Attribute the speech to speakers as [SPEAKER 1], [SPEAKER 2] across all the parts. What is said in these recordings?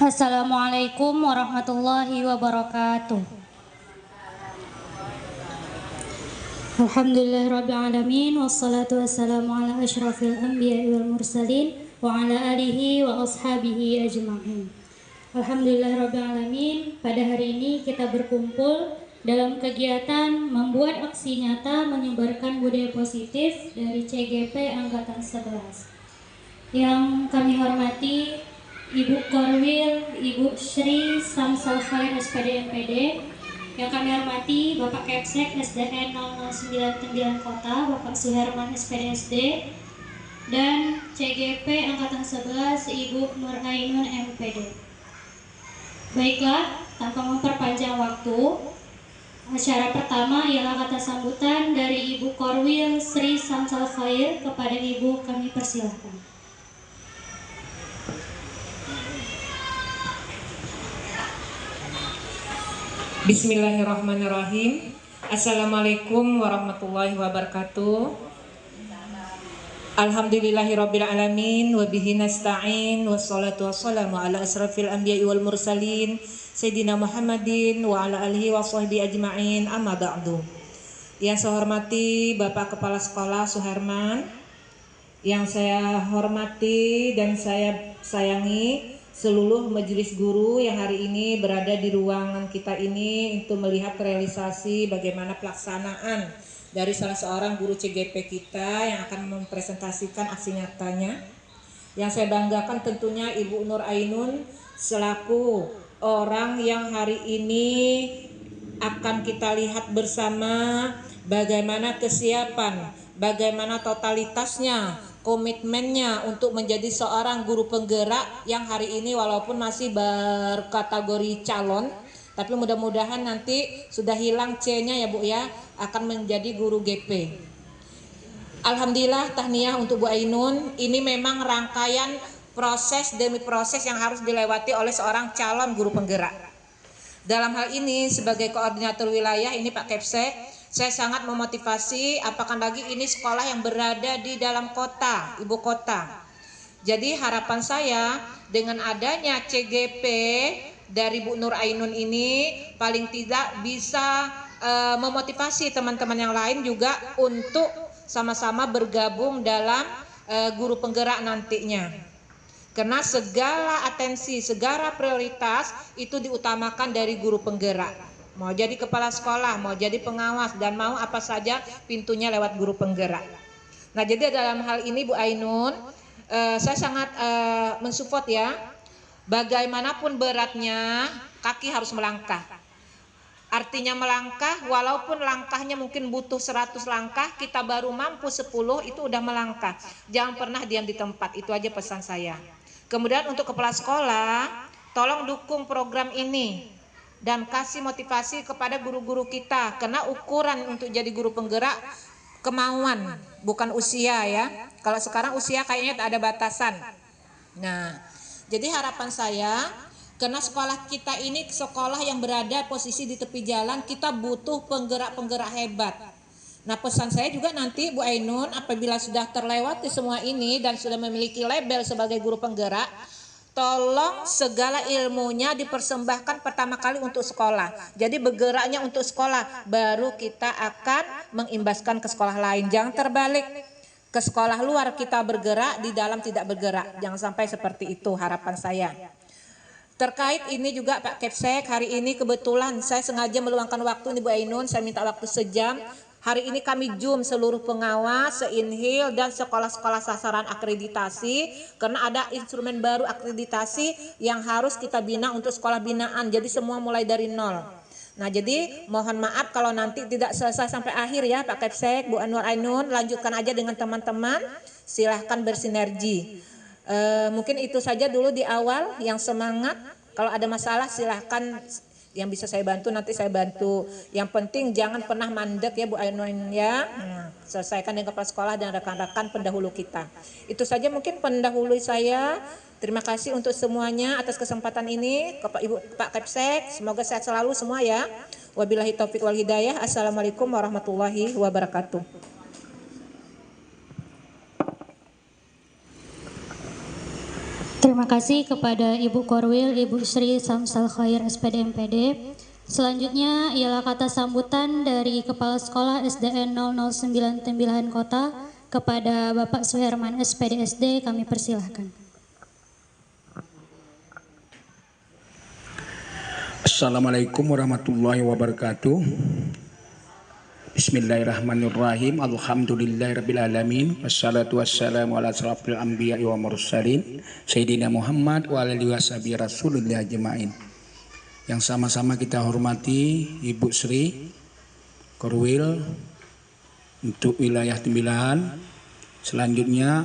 [SPEAKER 1] Assalamualaikum warahmatullahi wabarakatuh. Alhamdulillahirrabbilalamin. Wassalatu wassalamu ala ashrafil anbiya wal mursalin wa ala alihi wa ashabihi ajma'in. Alhamdulillahirrabbilalamin. Pada hari ini kita berkumpul dalam kegiatan membuat aksi nyata menyebarkan budaya positif dari CGP Angkatan 11. Yang kami hormati Ibu Korwil, Ibu Sri Samsal Khair SPD MPD. Yang kami hormati Bapak Kepsek SDN 0099 Kota, Bapak Suherman SPD SD, dan CGP Angkatan 11 Ibu Nur Ainun MPD. Baiklah, tanpa memperpanjang waktu, acara pertama ialah kata sambutan dari Ibu Korwil Sri Samsal Khair. Kepada Ibu kami persilahkan.
[SPEAKER 2] Bismillahirrahmanirrahim. Assalamualaikum warahmatullahi wabarakatuh. Alhamdulillahirrabbilalamin. Wabihi nasta'in. Wassalatu wassalamu ala asrafil anbiya'i wal mursalin Sayyidina Muhammadin wa ala alihi wa sahbihi ajma'in. Amma ba'du. Yang saya hormati Bapak Kepala Sekolah Suherman, yang saya hormati dan saya sayangi seluruh majelis guru yang hari ini berada di ruangan kita ini untuk melihat realisasi bagaimana pelaksanaan dari salah seorang guru CGP kita yang akan mempresentasikan aksi nyatanya. Yang saya banggakan tentunya Ibu Nur Ainun selaku orang yang hari ini akan kita lihat bersama bagaimana kesiapan, bagaimana totalitasnya, komitmennya untuk menjadi seorang guru penggerak yang hari ini walaupun masih berkategori calon, tapi mudah-mudahan nanti sudah hilang C-nya ya Bu ya, akan menjadi guru GP. Alhamdulillah, tahniah untuk Bu Ainun. Ini memang rangkaian proses demi proses yang harus dilewati oleh seorang calon guru penggerak. Dalam hal ini sebagai koordinator wilayah ini Pak Kepsek, saya sangat memotivasi, apakah lagi ini sekolah yang berada di dalam kota, ibu kota. Jadi harapan saya dengan adanya CGP dari Bu Nur Ainun ini paling tidak bisa memotivasi teman-teman yang lain juga untuk sama-sama bergabung dalam guru penggerak nantinya. Karena segala atensi, segala prioritas itu diutamakan dari guru penggerak. Mau jadi kepala sekolah, mau jadi pengawas, dan mau apa saja pintunya lewat guru penggerak. Nah jadi dalam hal ini Bu Ainun, saya sangat mensupport ya. Bagaimanapun beratnya, kaki harus melangkah. Artinya melangkah, walaupun langkahnya mungkin butuh 100 langkah, kita baru mampu 10, itu udah melangkah. Jangan pernah diam di tempat, itu aja pesan saya. Kemudian untuk kepala sekolah, tolong dukung program ini dan kasih motivasi kepada guru-guru kita, karena ukuran untuk jadi guru penggerak kemauan, bukan usia ya. Kalau sekarang usia kayaknya tak ada batasan. Nah, jadi harapan saya, karena sekolah kita ini sekolah yang berada posisi di tepi jalan, kita butuh penggerak-penggerak hebat. Nah, pesan saya juga nanti Bu Ainun, apabila sudah terlewati semua ini dan sudah memiliki label sebagai guru penggerak, tolong segala ilmunya dipersembahkan pertama kali untuk sekolah. Jadi bergeraknya untuk sekolah, baru kita akan mengimbaskan ke sekolah lain. Jangan terbalik, ke sekolah luar kita bergerak, di dalam tidak bergerak. Jangan sampai seperti itu harapan saya. Terkait ini juga Pak Kepsek, hari ini kebetulan saya sengaja meluangkan waktu nih Bu Ainun, saya minta waktu sejam. Hari ini kami Zoom seluruh pengawas, se-Inhil dan sekolah-sekolah sasaran akreditasi, karena ada instrumen baru akreditasi yang harus kita bina untuk sekolah binaan. Jadi semua mulai dari nol. Nah jadi mohon maaf kalau nanti tidak selesai sampai akhir ya Pak Kepsek, Bu Nur Ainun, lanjutkan aja dengan teman-teman, silahkan bersinergi. Mungkin itu saja dulu di awal yang semangat. Kalau ada masalah silahkan, yang bisa saya bantu nanti saya bantu. Yang penting jangan pernah mandek ya Bu Ainun ya. Selesaikan dengan kepala sekolah dan rekan-rekan pendahulu kita. Itu saja mungkin pendahulu saya. Terima kasih untuk semuanya atas kesempatan ini. Ibu Pak Kepsek, semoga sehat selalu semua ya. Wabillahi taufik wal hidayah. Assalamualaikum warahmatullahi wabarakatuh.
[SPEAKER 1] Terima kasih kepada Ibu Korwil, Ibu Sri Samsal Khair SPD MPD. Selanjutnya ialah kata sambutan dari Kepala Sekolah SDN 009 Tembilahan Kota kepada Bapak Suherman SPD SD, kami persilahkan.
[SPEAKER 3] Assalamualaikum warahmatullahi wabarakatuh. Bismillahirrahmanirrahim. Alhamdulillahirrabbilalamin. Wassalatu wassalamu ala asrafil anbiya wa mursalin Sayyidina Muhammad wa alihi washabihi rasulillah ajma'in. Yang sama-sama kita hormati Ibu Sri Korwil untuk wilayah Tembilahan. Selanjutnya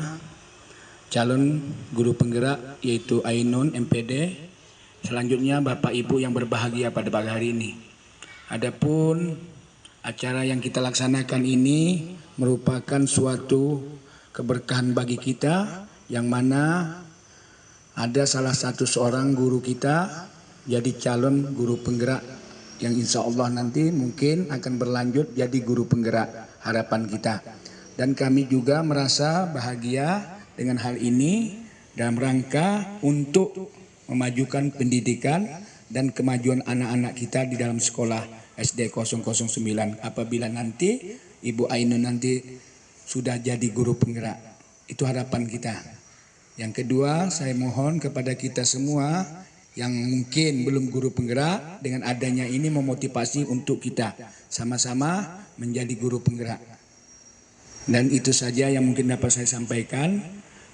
[SPEAKER 3] calon guru penggerak yaitu Ainun MPD. Selanjutnya Bapak Ibu yang berbahagia pada pagi hari ini. Adapun acara yang kita laksanakan ini merupakan suatu keberkahan bagi kita, yang mana ada salah satu seorang guru kita jadi calon guru penggerak yang insya Allah nanti mungkin akan berlanjut jadi guru penggerak harapan kita. Dan kami juga merasa bahagia dengan hal ini dalam rangka untuk memajukan pendidikan dan kemajuan anak-anak kita di dalam sekolah SD 009. Apabila nanti Ibu Ainun nanti sudah jadi guru penggerak, itu harapan kita. Yang kedua, saya mohon kepada kita semua yang mungkin belum guru penggerak, dengan adanya ini memotivasi untuk kita sama-sama menjadi guru penggerak. Dan itu saja yang mungkin dapat saya sampaikan.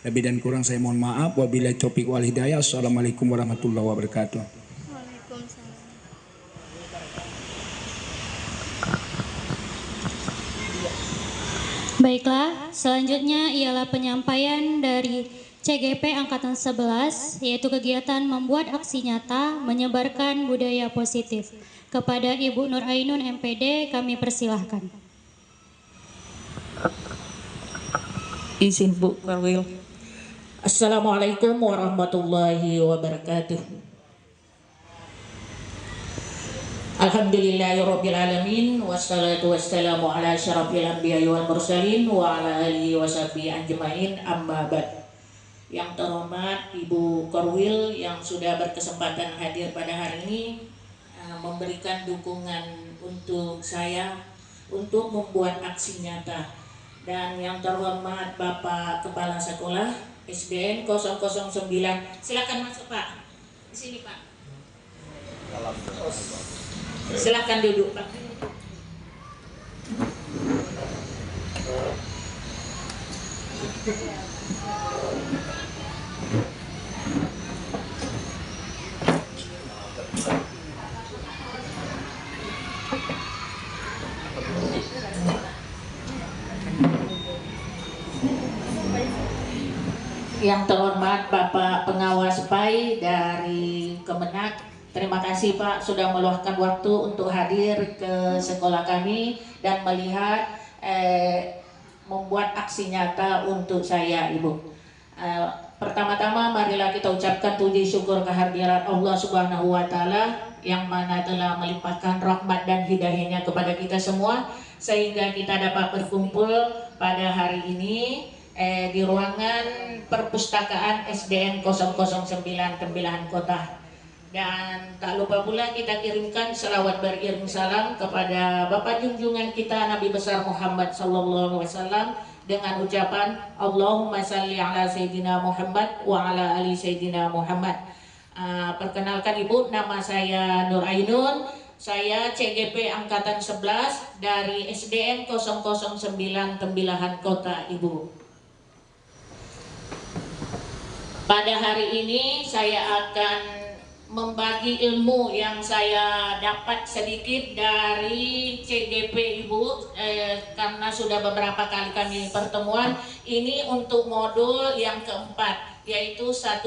[SPEAKER 3] Lebih dan kurang saya mohon maaf. Wabillahi taufiq wal hidayah. Assalamualaikum warahmatullahi wabarakatuh.
[SPEAKER 1] Baiklah, selanjutnya ialah penyampaian dari CGP Angkatan 11, yaitu kegiatan membuat aksi nyata menyebarkan budaya positif. Kepada Ibu Nur Ainun MPD, kami persilahkan.
[SPEAKER 2] Izin Bu Korwil. Assalamualaikum warahmatullahi wabarakatuh. Alhamdulillahirrabbilalamin. Wassalatu wassalamu ala asyrafil anbiya wal mursalin wa ala alihi washabihi ajma'in, amma ba'd. Yang terhormat Ibu Korwil yang sudah berkesempatan hadir pada hari ini, memberikan dukungan untuk saya untuk membuat aksi nyata. Dan yang terhormat Bapak Kepala Sekolah SDN 009, silakan masuk Pak. Di sini Pak. Silakan duduk Pak. Yang terhormat Bapak Pengawas PAI dari Kemenak, terima kasih Pak sudah meluangkan waktu untuk hadir ke sekolah kami dan melihat membuat aksi nyata untuk saya Ibu. Pertama-tama marilah kita ucapkan puji syukur kehadirat Allah Subhanahu wa Ta'ala yang mana telah melimpahkan rahmat dan hidayahnya kepada kita semua sehingga kita dapat berkumpul pada hari ini di ruangan perpustakaan SDN 009 Tembilahan Kota. Dan tak lupa pula kita kirimkan selawat beriring salam kepada Bapak junjungan kita Nabi besar Muhammad sallallahu alaihi wasallam dengan ucapan Allahumma salli ala Sayyidina Muhammad wa ala ali Sayyidina Muhammad. Perkenalkan Ibu, nama saya Nur Ainun. Saya CGP Angkatan 11 dari SDN 009 Tembilahan Kota Ibu. Pada hari ini saya akan membagi ilmu yang saya dapat sedikit dari CGP Ibu, karena sudah beberapa kali kami pertemuan. Ini untuk modul yang keempat, yaitu 1.4,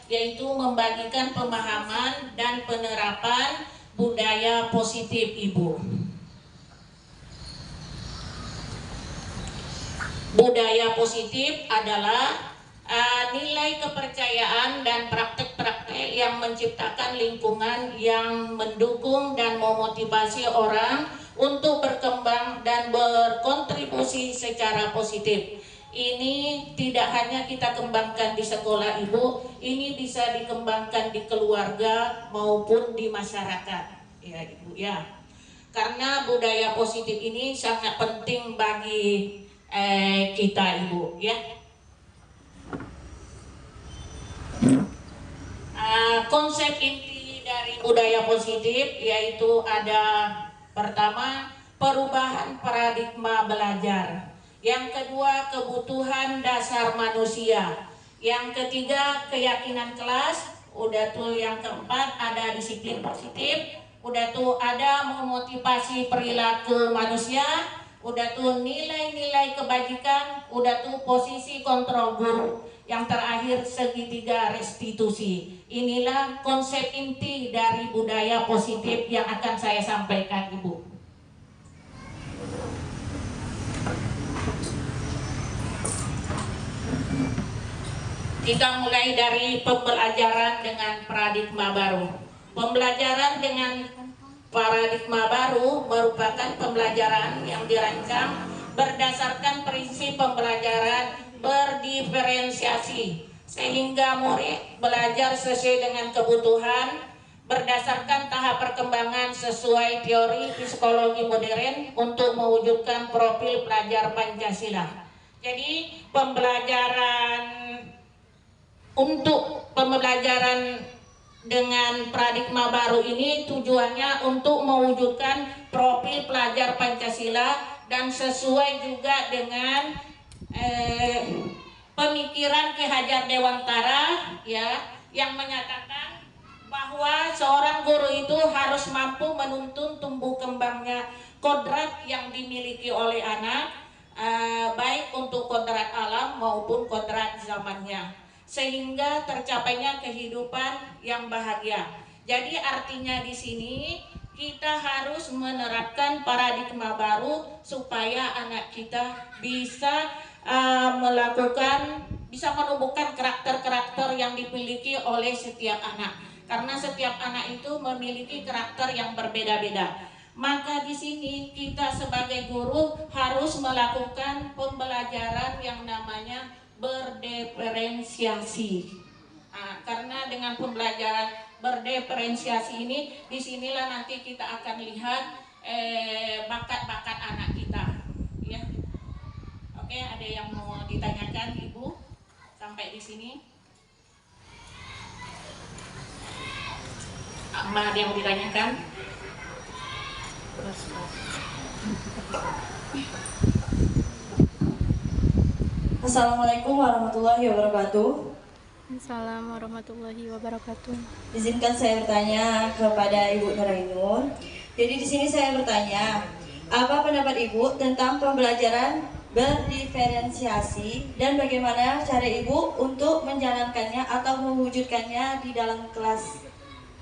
[SPEAKER 2] yaitu membagikan pemahaman dan penerapan budaya positif Ibu. Budaya positif adalah nilai kepercayaan dan praktek-praktek yang menciptakan lingkungan yang mendukung dan memotivasi orang untuk berkembang dan berkontribusi secara positif.
[SPEAKER 4] ini tidak hanya kita kembangkan di sekolah Ibu, ini bisa dikembangkan di keluarga maupun di masyarakat ya Ibu ya. Karena budaya positif ini sangat penting bagi kita Ibu ya. Konsep inti dari budaya positif yaitu ada pertama perubahan paradigma belajar, yang kedua kebutuhan dasar manusia, yang ketiga keyakinan kelas, udah tuh yang keempat ada disiplin positif, udah tuh ada memotivasi perilaku manusia, udah tuh nilai-nilai kebajikan, udah tuh posisi kontrol guru, yang terakhir segitiga restitusi. Inilah konsep inti dari budaya positif yang akan saya sampaikan Ibu. Kita mulai dari pembelajaran dengan paradigma baru. Pembelajaran dengan paradigma baru merupakan pembelajaran yang dirancang berdasarkan prinsip pembelajaran berdiferensiasi, sehingga murid belajar sesuai dengan kebutuhan berdasarkan tahap perkembangan sesuai teori psikologi modern untuk mewujudkan profil pelajar Pancasila. Jadi pembelajaran dengan paradigma baru ini tujuannya untuk mewujudkan profil pelajar Pancasila dan sesuai juga dengan pemikiran Ki Hajar Dewantara ya, yang menyatakan bahwa seorang guru itu harus mampu menuntun tumbuh kembangnya kodrat yang dimiliki oleh anak, baik untuk kodrat alam maupun kodrat zamannya, sehingga tercapainya kehidupan yang bahagia. Jadi artinya di sini kita harus menerapkan paradigma baru supaya anak kita bisa menumbuhkan karakter-karakter yang dimiliki oleh setiap anak. Karena setiap anak itu memiliki karakter yang berbeda-beda. Maka di sini kita sebagai guru harus melakukan pembelajaran yang namanya berdiferensiasi. Karena dengan pembelajaran berdiferensiasi ini, disinilah nanti kita akan lihat bakat-bakat anak kita. Ya, oke, ada yang mau ditanyakan Ibu sampai di sini? Mbak, ada yang mau ditanyakan?
[SPEAKER 5] Assalamualaikum warahmatullahi wabarakatuh.
[SPEAKER 6] Assalamualaikum warahmatullahi wabarakatuh.
[SPEAKER 5] Izinkan saya bertanya kepada Ibu Nurainun. Jadi di sini saya bertanya, apa pendapat Ibu tentang pembelajaran berdiferensiasi dan bagaimana cara Ibu untuk menjalankannya atau mewujudkannya di dalam kelas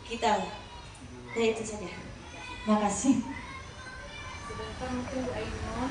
[SPEAKER 5] kita? Ya itu saja. Terima kasih.
[SPEAKER 4] Sebentar mungkin Bu Ainun.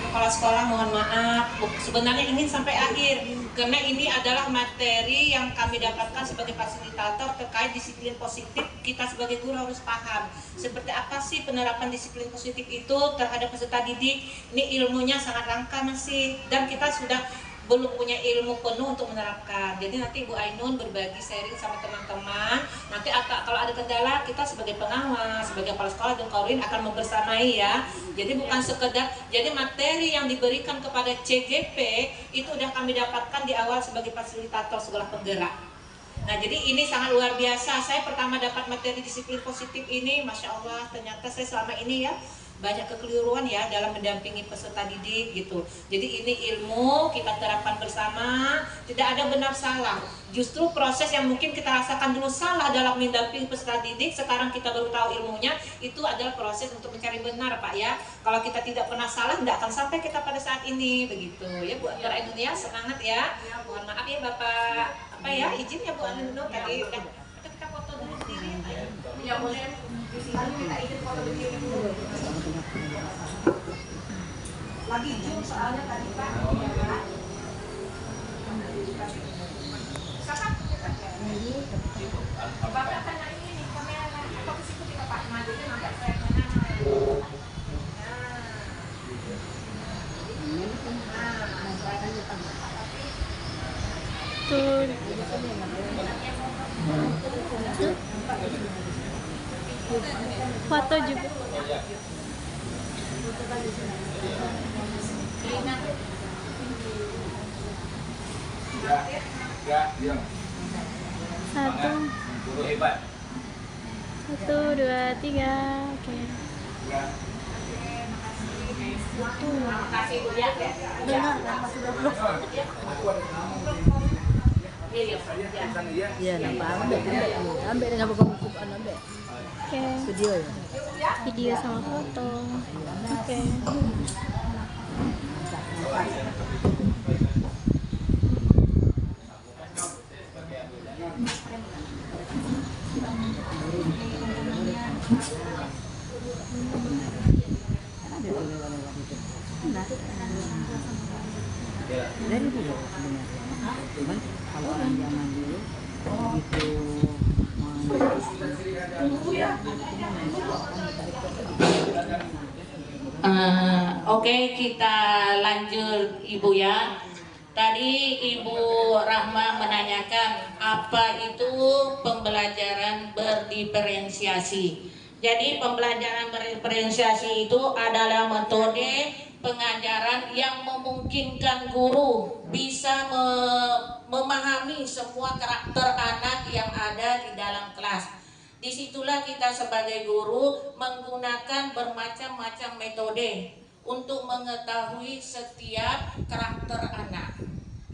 [SPEAKER 2] Kepala sekolah mohon maaf, sebenarnya ingin sampai akhir karena ini adalah materi yang kami dapatkan sebagai fasilitator terkait disiplin positif. Kita sebagai guru harus paham seperti apa sih penerapan disiplin positif itu terhadap peserta didik. Ini ilmunya sangat langka masih, dan kita sudah belum punya ilmu penuh untuk menerapkan. Jadi nanti Bu Ainun berbagi sharing sama teman-teman. Nanti kalau ada kendala, kita sebagai pengawas, sebagai kepala sekolah dan Kaurin akan membersamai ya. Jadi bukan sekedar, jadi materi yang diberikan kepada CGP itu udah kami dapatkan di awal sebagai fasilitator sekolah penggerak. Nah jadi ini sangat luar biasa. Saya pertama dapat materi disiplin positif ini, Masya Allah, ternyata saya selama ini ya banyak kekeliruan ya dalam mendampingi peserta didik gitu. Jadi ini ilmu kita terapkan bersama, tidak ada benar salah. Justru proses yang mungkin kita rasakan dulu salah dalam mendampingi peserta didik, sekarang kita baru tahu ilmunya, itu adalah proses untuk mencari benar Pak ya. Kalau kita tidak pernah salah, tidak akan sampai kita pada saat ini begitu ya Bu Antara Indonesia, semangat ya. Mohon maaf ya Bapak, apa ya, izin ya Bu Anu tadi udah kita foto dulu sendiri ya boleh. Lalu kita izin foto berdiri dulu. Lagi Zoom soalnya tadi Pak. Ya Pak. Bapak kena ini nih kamera.
[SPEAKER 6] Tuh. Foto juga. Satu. Satu, dua, tiga. Oke.
[SPEAKER 7] Iya, nampak ambil dengan bukan ambil.
[SPEAKER 6] Oke.
[SPEAKER 7] Video ya.
[SPEAKER 6] Video sama foto. Oke.
[SPEAKER 7] Dari dulu sebenarnya. Cuman kalau orang zaman dulu begitu
[SPEAKER 4] Oke, kita lanjut Ibu ya. Tadi Ibu Rahma menanyakan apa itu pembelajaran berdiferensiasi. Jadi pembelajaran berdiferensiasi itu adalah metode pengajaran yang memungkinkan guru bisa memahami semua karakter anak yang ada di dalam kelas. Disitulah kita sebagai guru menggunakan bermacam-macam metode untuk mengetahui setiap karakter anak.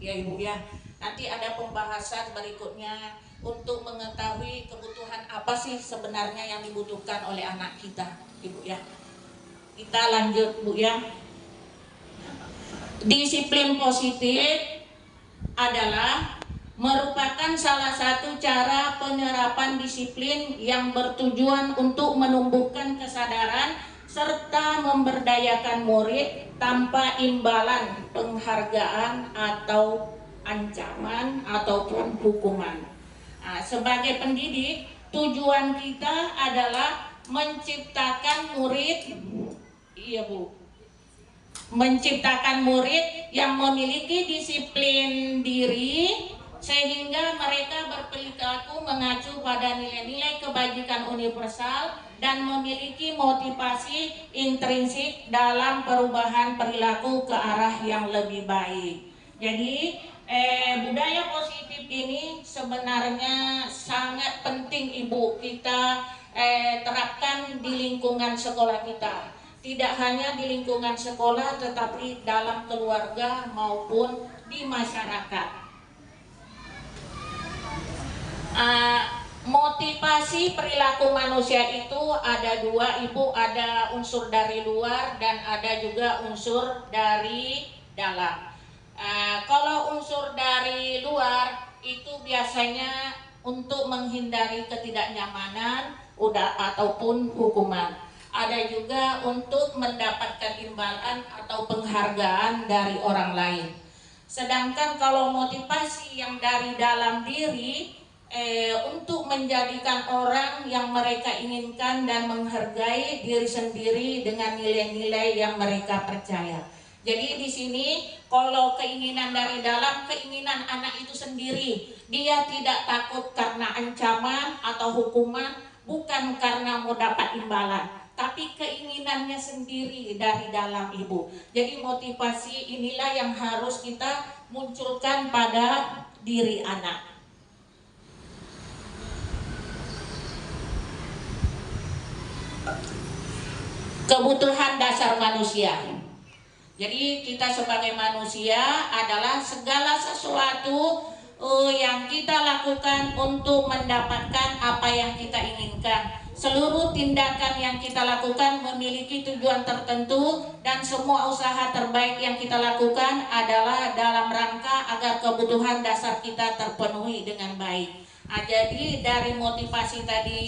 [SPEAKER 4] Ya Ibu ya, nanti ada pembahasan berikutnya untuk mengetahui kebutuhan apa sih sebenarnya yang dibutuhkan oleh anak kita, Ibu ya. Kita lanjut Bu ya. Disiplin positif adalah merupakan salah satu cara penyerapan disiplin yang bertujuan untuk menumbuhkan kesadaran serta memberdayakan murid tanpa imbalan penghargaan atau ancaman ataupun hukuman. Nah, sebagai pendidik, tujuan kita adalah menciptakan murid, iya Bu, menciptakan murid yang memiliki disiplin diri sehingga mereka berperilaku mengacu pada nilai-nilai kebajikan universal dan memiliki motivasi intrinsik dalam perubahan perilaku ke arah yang lebih baik. Jadi budaya positif ini sebenarnya sangat penting Ibu kita terapkan di lingkungan sekolah kita. Tidak hanya di lingkungan sekolah tetapi dalam keluarga maupun di masyarakat. Motivasi perilaku manusia itu ada dua Ibu, ada unsur dari luar dan ada juga unsur dari dalam. Kalau unsur dari luar itu biasanya untuk menghindari ketidaknyamanan ataupun hukuman. Ada juga untuk mendapatkan imbalan atau penghargaan dari orang lain. Sedangkan kalau motivasi yang dari dalam diri untuk menjadikan orang yang mereka inginkan dan menghargai diri sendiri dengan nilai-nilai yang mereka percaya. Jadi di sini kalau keinginan dari dalam, keinginan anak itu sendiri, dia tidak takut karena ancaman atau hukuman, bukan karena mau dapat imbalan, tapi keinginannya sendiri dari dalam Ibu. Jadi motivasi inilah yang harus kita munculkan pada diri anak. Kebutuhan dasar manusia. Jadi kita sebagai manusia adalah segala sesuatu yang kita lakukan untuk mendapatkan apa yang kita inginkan. Seluruh tindakan yang kita lakukan memiliki tujuan tertentu dan semua usaha terbaik yang kita lakukan adalah dalam rangka agar kebutuhan dasar kita terpenuhi dengan baik. Nah, jadi dari motivasi tadi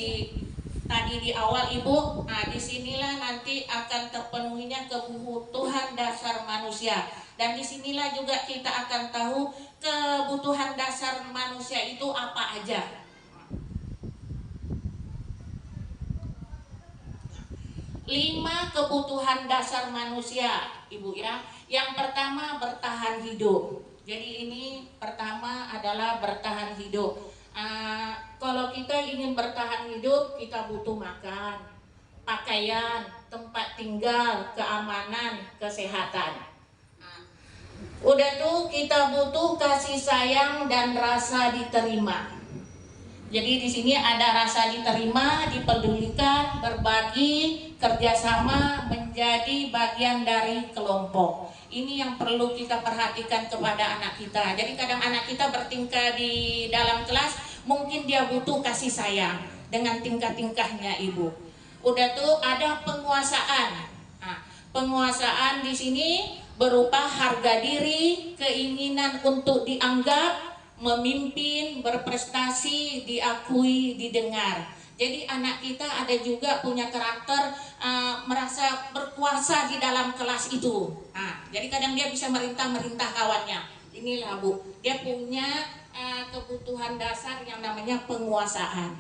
[SPEAKER 4] di awal Ibu, nah disinilah nanti akan terpenuhinya kebutuhan dasar manusia. Dan disinilah juga kita akan tahu kebutuhan dasar manusia itu apa aja. 5 kebutuhan dasar manusia, Ibu ya. Yang pertama bertahan hidup. Jadi ini pertama adalah bertahan hidup. Kalau kita ingin bertahan hidup, kita butuh makan, pakaian, tempat tinggal, keamanan, kesehatan. Udah tuh kita butuh kasih sayang dan rasa diterima. Jadi di sini ada rasa diterima, dipedulikan, berbagi, kerjasama, menjadi bagian dari kelompok. Ini yang perlu kita perhatikan kepada anak kita. Jadi kadang anak kita bertingkah di dalam kelas, mungkin dia butuh kasih sayang dengan tingkah-tingkahnya Ibu. Udah tuh ada penguasaan. Nah, penguasaan di sini berupa harga diri, keinginan untuk dianggap, memimpin, berprestasi, diakui, didengar. Jadi anak kita ada juga punya karakter merasa berkuasa di dalam kelas itu. Jadi kadang dia bisa merintah kawannya. Inilah Bu, dia punya kebutuhan dasar yang namanya penguasaan.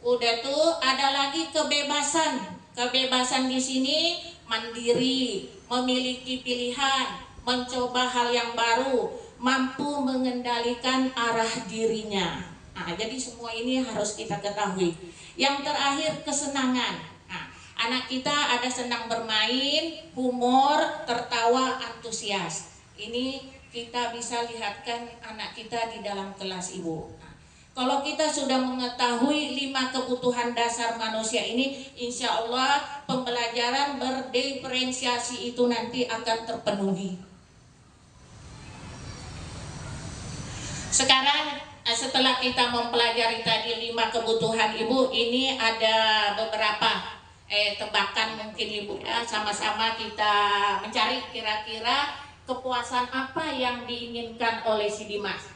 [SPEAKER 4] Udah tuh ada lagi kebebasan. Kebebasan di sini mandiri, memiliki pilihan, mencoba hal yang baru, mampu mengendalikan arah dirinya. Jadi semua ini harus kita ketahui. Yang terakhir kesenangan. Anak kita ada senang bermain, humor, tertawa, antusias. Ini kita bisa lihatkan anak kita di dalam kelas Ibu. Kalau kita sudah mengetahui 5 kebutuhan dasar manusia ini, insya Allah pembelajaran berdiferensiasi itu nanti akan terpenuhi. Sekarang setelah kita mempelajari tadi 5 kebutuhan Ibu, ini ada beberapa tebakan mungkin Ibu ya, sama-sama kita mencari kira-kira kepuasan apa yang diinginkan oleh si Dimas.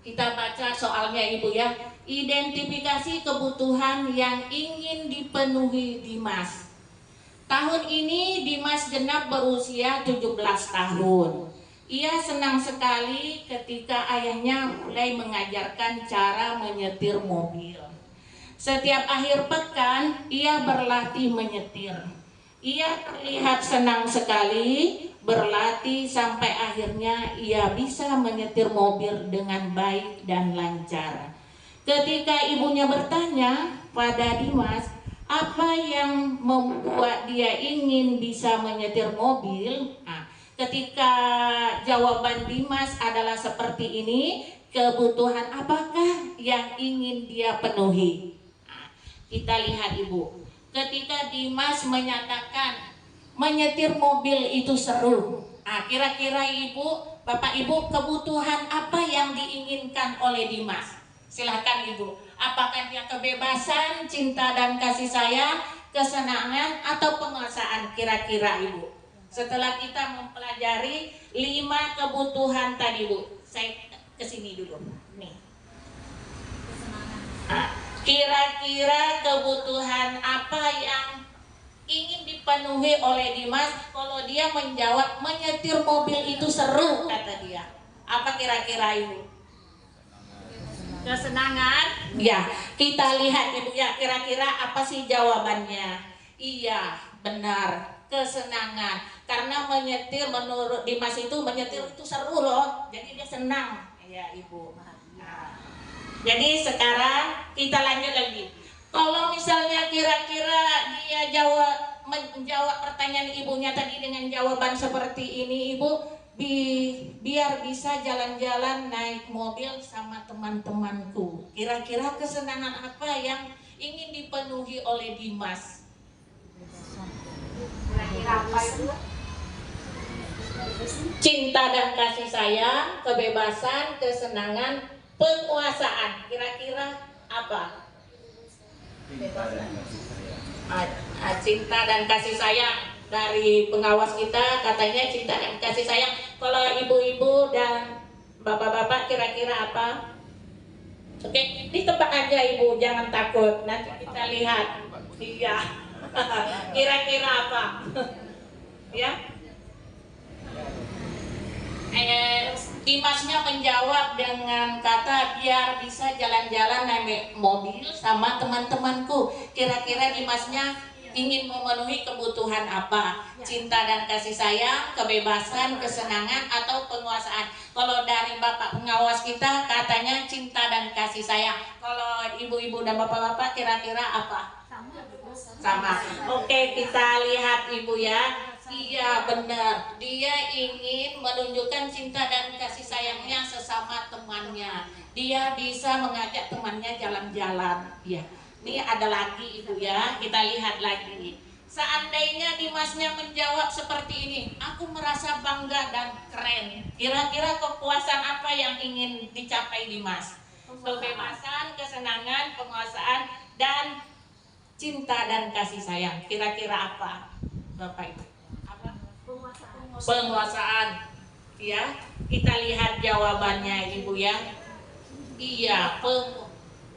[SPEAKER 4] Kita baca soalnya Ibu ya. Identifikasi kebutuhan yang ingin dipenuhi Dimas. Tahun ini Dimas genap berusia 17 tahun. Ia senang sekali ketika ayahnya mulai mengajarkan cara menyetir mobil. Setiap akhir pekan ia berlatih menyetir. Ia terlihat senang sekali berlatih sampai akhirnya ia bisa menyetir mobil dengan baik dan lancar. Ketika ibunya bertanya pada Dimas, apa yang membuat dia ingin bisa menyetir mobil? Ketika jawaban Dimas adalah seperti ini, kebutuhan apakah yang ingin dia penuhi? Kita lihat Ibu, ketika Dimas menyatakan menyetir mobil itu seru. Kira-kira Ibu, Bapak Ibu, kebutuhan apa yang diinginkan oleh Dimas? Silahkan Ibu, apakah dia kebebasan, cinta dan kasih sayang, kesenangan, atau penguasaan kira-kira Ibu? Setelah kita mempelajari 5 kebutuhan tadi Bu, saya kesini dulu nih. Kira-kira kebutuhan apa yang ingin dipenuhi oleh Dimas? Kalau dia menjawab menyetir mobil itu seru kata dia, apa kira-kira Ibu? Kesenangan? Ya, kita lihat Ibu ya, kira-kira apa sih jawabannya? Iya, benar, kesenangan. Karena menyetir menurut Dimas itu menyetir itu seru loh, jadi dia senang. Ya Ibu. Jadi sekarang kita lanjut lagi. Kalau misalnya kira-kira dia menjawab pertanyaan ibunya tadi dengan jawaban seperti ini Ibu, biar bisa jalan-jalan naik mobil sama teman-temanku. Kira-kira kesenangan apa yang ingin dipenuhi oleh Dimas? Kira-kira apa itu? Cinta dan kasih sayang, kebebasan, kesenangan, penguasaan. Kira-kira apa? Cinta dan kasih sayang. Dari pengawas kita katanya cinta dan kasih sayang. Kalau ibu-ibu dan bapak-bapak kira-kira apa? Oke, ditebak aja Ibu, jangan takut. Nanti kita lihat. Iya. Kira-kira apa? Ya. Dimasnya menjawab dengan kata biar bisa jalan-jalan naik mobil sama teman-temanku. Kira-kira Dimasnya ingin memenuhi kebutuhan apa? Cinta dan kasih sayang, kebebasan, kesenangan, atau penguasaan? Kalau dari Bapak pengawas kita katanya cinta dan kasih sayang. Kalau ibu-ibu dan bapak-bapak kira-kira apa? Sama. Oke, kita lihat ibu ya. Iya benar, dia ingin menunjukkan cinta dan kasih sayangnya sesama temannya. Dia bisa mengajak temannya jalan-jalan. Ya, ini ada lagi ibu ya, kita lihat lagi. Seandainya Dimasnya menjawab seperti ini, aku merasa bangga dan keren. Kira-kira kepuasan apa yang ingin dicapai Dimas? Kebebasan, kesenangan, penguasaan, dan cinta dan kasih sayang. Kira-kira apa Bapak Ibu? Penguasaan, ya. Kita lihat jawabannya ibu ya. Iya,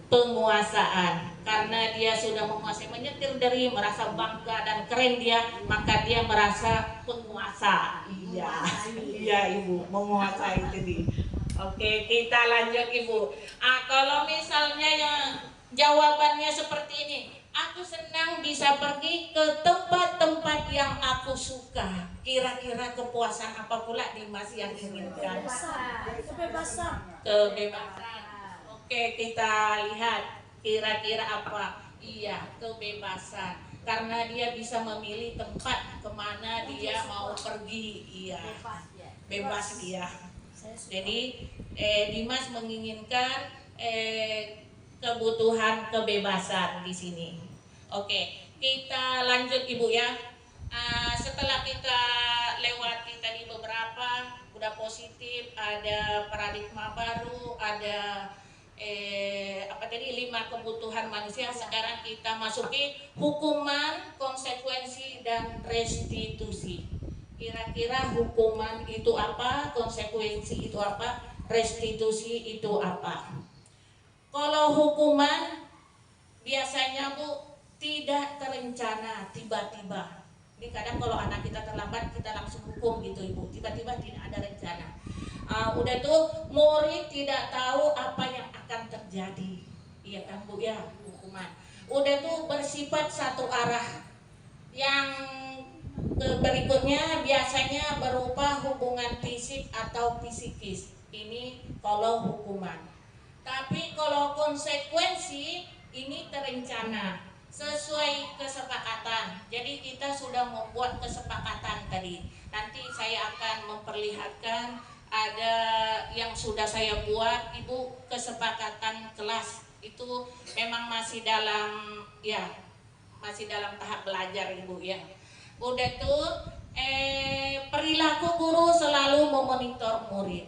[SPEAKER 4] penguasaan. Karena dia sudah menguasai, menyetir dari merasa bangga dan keren dia, maka dia merasa penguasa. Iya, iya ibu, menguasai tadi. Oke, kita lanjut ibu. Kalau misalnya yang jawabannya seperti ini, aku senang bisa pergi ke tempat-tempat yang aku suka. Kira-kira kepuasan apa pula Dimas yang inginkan? Kebebasan. Oke, kita lihat kira-kira apa? Iya, kebebasan. Karena dia bisa memilih tempat kemana dia mau pergi. Iya, bebas dia. Jadi Dimas menginginkan kebutuhan kebebasan di sini. Oke, kita lanjut ibu ya. Setelah kita lewati tadi beberapa, udah positif, ada paradigma baru, ada 5 kebutuhan manusia. Sekarang kita masuki hukuman, konsekuensi, dan restitusi. Kira-kira hukuman itu apa, konsekuensi itu apa, restitusi itu apa? Kalau hukuman biasanya Bu tidak terencana, tiba-tiba. Ini kadang kalau anak kita terlambat kita langsung hukum gitu ibu, tiba-tiba tidak ada rencana. Udah tuh murid tidak tahu apa yang akan terjadi, iya kan Bu ya, hukuman. Udah tuh bersifat satu arah. Yang berikutnya biasanya berupa hubungan fisik atau psikis. Ini kalau hukuman. Tapi kalau konsekuensi ini terencana sesuai kesepakatan. Jadi kita sudah membuat kesepakatan tadi. Nanti saya akan memperlihatkan ada yang sudah saya buat ibu, kesepakatan kelas itu memang masih dalam masih dalam tahap belajar ibu ya. Udah tuh perilaku guru selalu memonitor murid,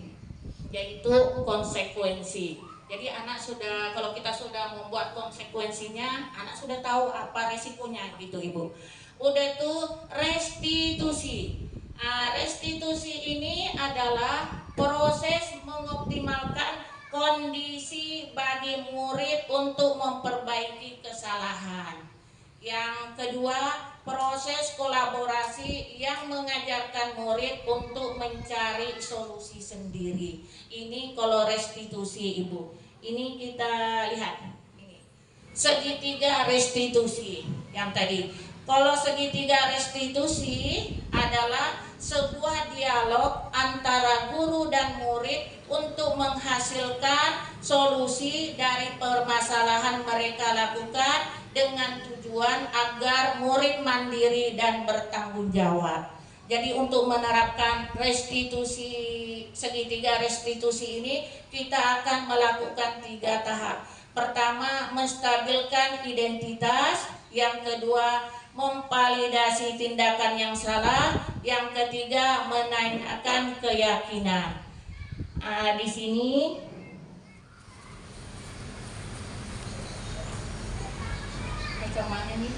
[SPEAKER 4] yaitu konsekuensi. Jadi anak sudah, kalau kita sudah membuat konsekuensinya, anak sudah tahu apa resikonya gitu ibu. Udah tuh restitusi. Restitusi ini adalah proses mengoptimalkan kondisi bagi murid untuk memperbaiki kesalahan. Yang kedua, proses kolaborasi yang mengajarkan murid untuk mencari solusi sendiri. Ini kalau restitusi ibu. Ini kita lihat ini. Segitiga restitusi yang tadi. Kalau segitiga restitusi adalah sebuah dialog antara guru dan murid untuk menghasilkan solusi dari permasalahan mereka lakukan dengan tujuan agar murid mandiri dan bertanggung jawab. Jadi untuk menerapkan restitusi, segitiga restitusi ini kita akan melakukan 3 tahap. Pertama, menstabilkan identitas. Yang kedua, memvalidasi tindakan yang salah. Yang ketiga, menanyakan keyakinan. Di sini macam mana nih?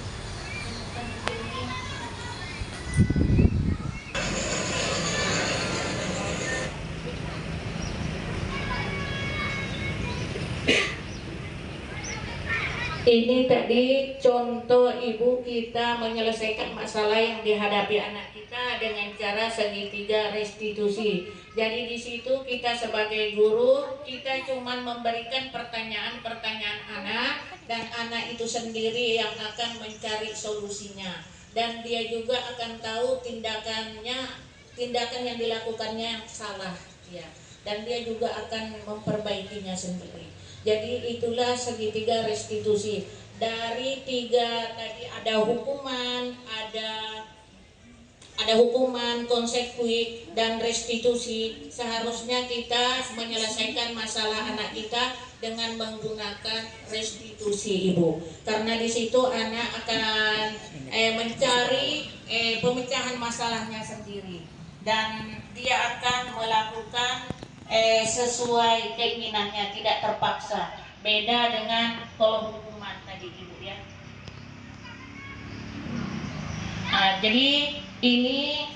[SPEAKER 4] Ini tadi contoh ibu kita menyelesaikan masalah yang dihadapi anak kita pertama dengan cara segitiga restitusi. Jadi di situ kita sebagai guru, kita cuma memberikan pertanyaan-pertanyaan anak, dan anak itu sendiri yang akan mencari solusinya. Dan dia juga akan tahu tindakan yang dilakukannya yang salah, ya. Dan dia juga akan memperbaikinya sendiri. Jadi itulah segitiga restitusi. Dari 3 tadi ada hukuman, ada hukuman, konsekui, dan restitusi. Seharusnya kita menyelesaikan masalah anak kita dengan menggunakan restitusi, Ibu. Karena di situ anak akan mencari pemecahan masalahnya sendiri, dan dia akan melakukan sesuai keinginannya, tidak terpaksa. Beda dengan kalau hukuman tadi, Ibu, ya. Nah, jadi ini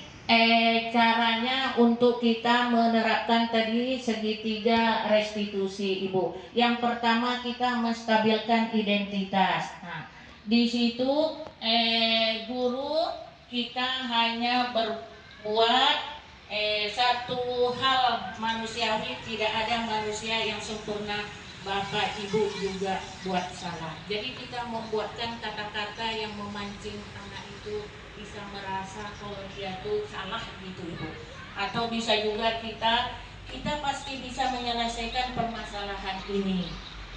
[SPEAKER 4] caranya untuk kita menerapkan tadi segitiga restitusi, Ibu. Yang pertama kita menstabilkan identitas. Nah, di situ guru kita hanya berbuat satu hal manusiawi, tidak ada manusia yang sempurna. Bapak Ibu juga buat salah. Jadi kita membuatkan kata-kata yang memancing anak itu bisa merasa kalau dia tuh salah gitu, Ibu. Atau bisa juga kita pasti bisa menyelesaikan permasalahan ini.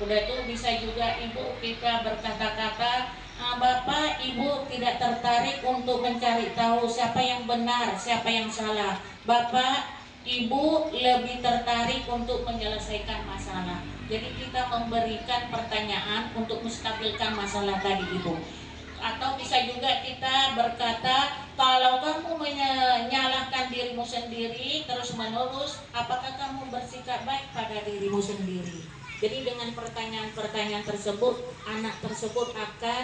[SPEAKER 4] Udah tuh bisa juga Ibu kita berkata-kata, Bapak Ibu tidak tertarik untuk mencari tahu siapa yang benar, siapa yang salah. Bapak Ibu lebih tertarik untuk menyelesaikan masalah. Jadi kita memberikan pertanyaan untuk menstabilkan masalah tadi, Ibu. Atau bisa juga kita berkata, kalau kamu menyalahkan dirimu sendiri terus menerus, apakah kamu bersikap baik pada dirimu sendiri? Jadi dengan pertanyaan-pertanyaan tersebut, anak tersebut akan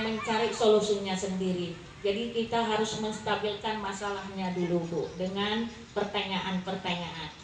[SPEAKER 4] mencari solusinya sendiri. Jadi kita harus menstabilkan masalahnya dulu, Bu, dengan pertanyaan-pertanyaan.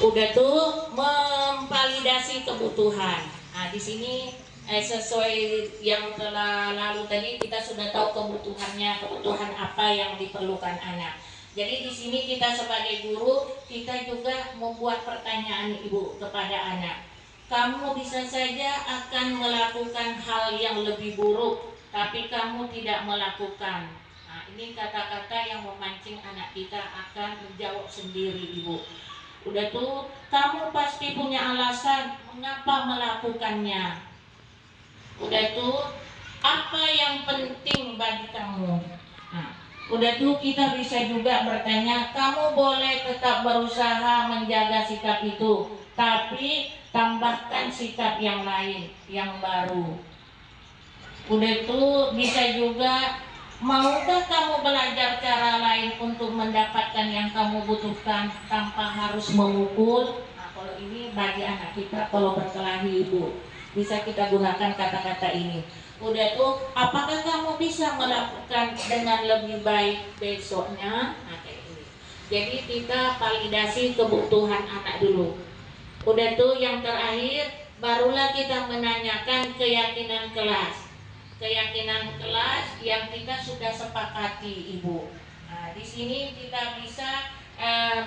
[SPEAKER 4] Udah tuh memvalidasi kebutuhan. Nah, di sini sesuai yang telah lalu tadi kita sudah tahu kebutuhan apa yang diperlukan anak. Jadi di sini kita sebagai guru, kita juga membuat pertanyaan, Ibu, kepada anak. Kamu bisa saja akan melakukan hal yang lebih buruk, tapi kamu tidak melakukan. Nah, ini kata-kata yang memancing anak kita akan menjawab sendiri, Ibu. Udah tuh, kamu pasti punya alasan mengapa melakukannya. Udah tuh, apa yang penting bagi kamu? Nah, udah tuh kita bisa juga bertanya, kamu boleh tetap berusaha menjaga sikap itu, tapi tambahkan sikap yang lain, yang baru. Udah tuh bisa juga, maukah kamu belajar cara lain untuk mendapatkan yang kamu butuhkan tanpa harus memukul? Nah, kalau ini bagi anak kita kalau berkelahi, Ibu, bisa kita gunakan kata-kata ini. Udah tuh, apakah kamu bisa melakukan dengan lebih baik besoknya? Nah, kayak ini. Jadi kita validasi kebutuhan anak dulu. Udah tuh, yang terakhir barulah kita menanyakan keyakinan kelas. Keyakinan kelas yang kita sudah sepakati, Ibu. Nah, di sini kita bisa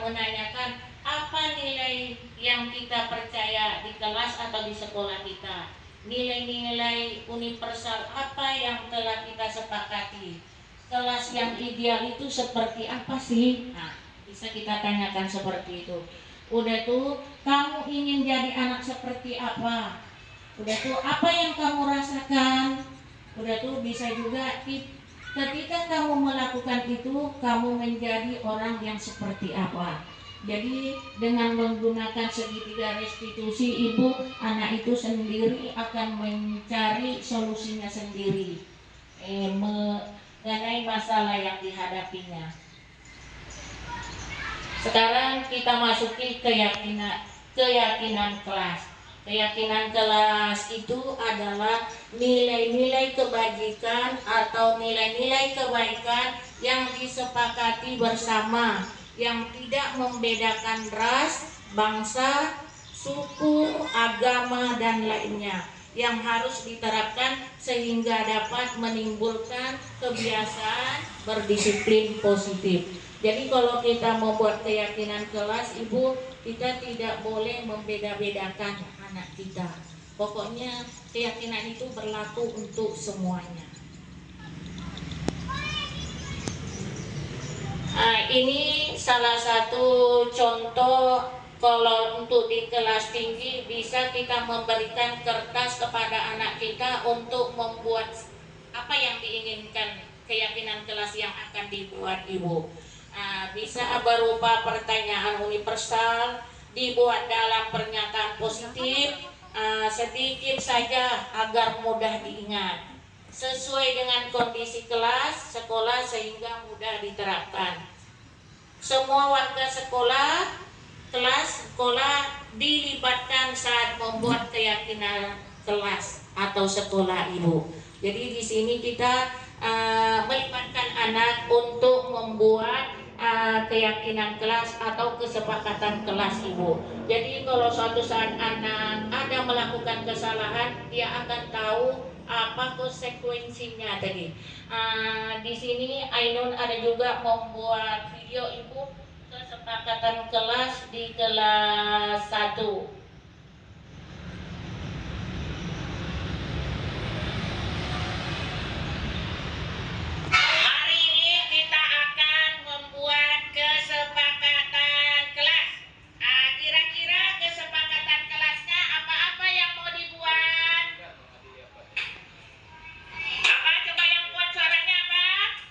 [SPEAKER 4] menanyakan apa nilai yang kita percaya di kelas atau di sekolah kita. Nilai-nilai universal apa yang telah kita sepakati. Kelas yang ideal itu seperti apa sih? Nah, bisa kita tanyakan seperti itu. Udah tuh, kamu ingin jadi anak seperti apa? Udah tuh, apa yang kamu rasakan? Udah tuh, bisa juga ketika kamu melakukan itu, kamu menjadi orang yang seperti apa. Jadi dengan menggunakan segitiga restitusi, Ibu, anak itu sendiri akan mencari solusinya sendiri mengenai masalah yang dihadapinya. Sekarang kita masuki keyakinan kelas. Keyakinan kelas itu adalah nilai-nilai kebajikan atau nilai-nilai kebaikan yang disepakati bersama, yang tidak membedakan ras, bangsa, suku, agama, dan lainnya. yang harus diterapkan sehingga dapat menimbulkan kebiasaan berdisiplin positif. Jadi kalau kita membuat keyakinan kelas, Ibu, kita tidak boleh membeda-bedakan anak kita. Pokoknya keyakinan itu berlaku untuk semuanya. Ini salah satu contoh kalau untuk di kelas tinggi bisa kita memberikan kertas kepada anak kita untuk membuat apa yang diinginkan keyakinan kelas yang akan dibuat, Ibu. Bisa berupa pertanyaan universal, dibuat dalam pernyataan positif, sedikit saja agar mudah diingat, sesuai dengan kondisi kelas sekolah sehingga mudah diterapkan. Semua warga sekolah, kelas sekolah dilibatkan saat membuat keyakinan kelas atau sekolah, Ibu. Jadi di sini kita melibatkan anak untuk membuat keyakinan kelas atau kesepakatan kelas, Ibu. Jadi kalau suatu saat anak ada melakukan kesalahan, dia akan tahu apa konsekuensinya tadi. Di sini Ainun ada juga membuat video, Ibu, kesepakatan kelas di kelas 1. Hari ini kita akan membuat kesepakatan kelas. Kira-kira kesepakatan kelasnya apa-apa yang mau dibuat? Apa? Coba yang kuat suaranya apa?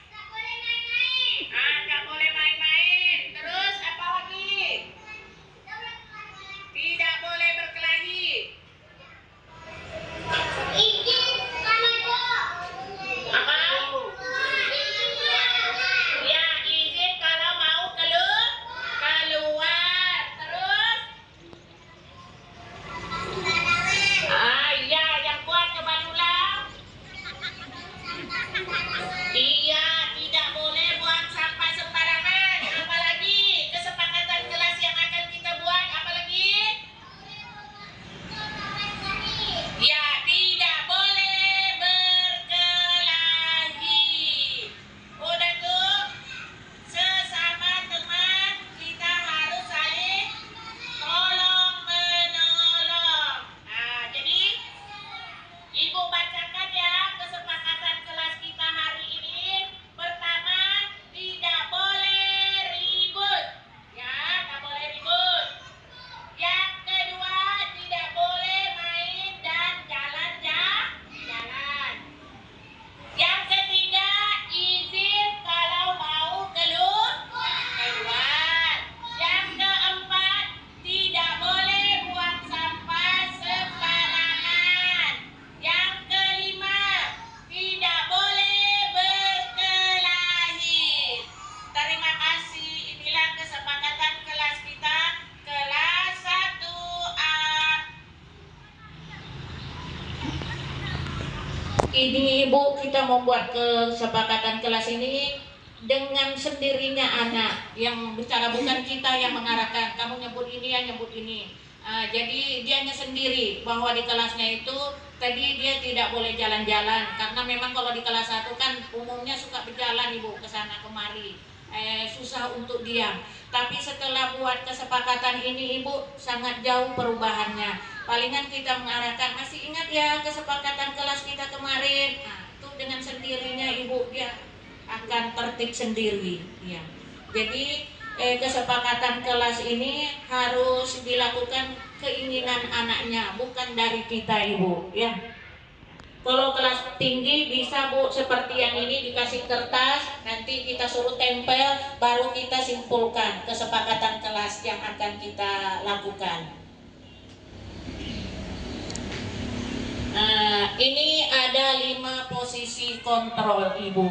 [SPEAKER 4] Tidak boleh main-main. Tidak boleh main-main. Terus apa lagi? Tidak boleh berkelahi. Izin Kanado. Apa? Ya, izin kalau mau keluar. Terus? Iya, yang kuat coba diulang. Iya, tidak boleh buang sampah sembarangan. Apalagi kesepakatan kelas yang akan kita buat, apalagi? Ya, tidak boleh berkelahi. Udah tuh, sesama teman kita harus saling tolong menolong. Jadi Ibu bacakan ya kesepakatan kelas kita hari ini. Pertama, tidak boleh ribut. Ya, tidak boleh ribut. Yang kedua, tidak boleh main dan jalan-jalan. Yang ketiga, izin kalau mau keluar. Yang keempat, tidak boleh buang sampah sembarangan. Yang kelima, tidak boleh berkelahi. Terima kasih. Inilah kesepakatan kelas kita, kelas 1A. Ini Ibu, kita membuat kesepakatan kelas ini dengan sendirinya anak yang bicara, bukan kita yang mengarahkan. Kamu nyebut ini, ya nyebut ini. Jadi dianya sendiri bahwa di kelasnya itu tadi dia tidak boleh jalan-jalan karena memang kalau di kelas 1 kan umumnya suka berjalan, Ibu, ke sana kemari. Susah untuk diam. Tapi setelah buat kesepakatan ini, Ibu, sangat jauh perubahannya. Palingan kita mengarahkan, masih ingat ya kesepakatan kelas kita kemarin? Itu dengan sendirinya, Ibu, dia akan tertib sendiri. Ya. Jadi kesepakatan kelas ini harus dilakukan keinginan anaknya, bukan dari kita, Ibu. Ya. Kalau kelas tinggi bisa, Bu, seperti yang ini dikasih kertas, nanti kita suruh tempel, baru kita simpulkan kesepakatan kelas yang akan kita lakukan. Ini ada 5 posisi kontrol, Ibu.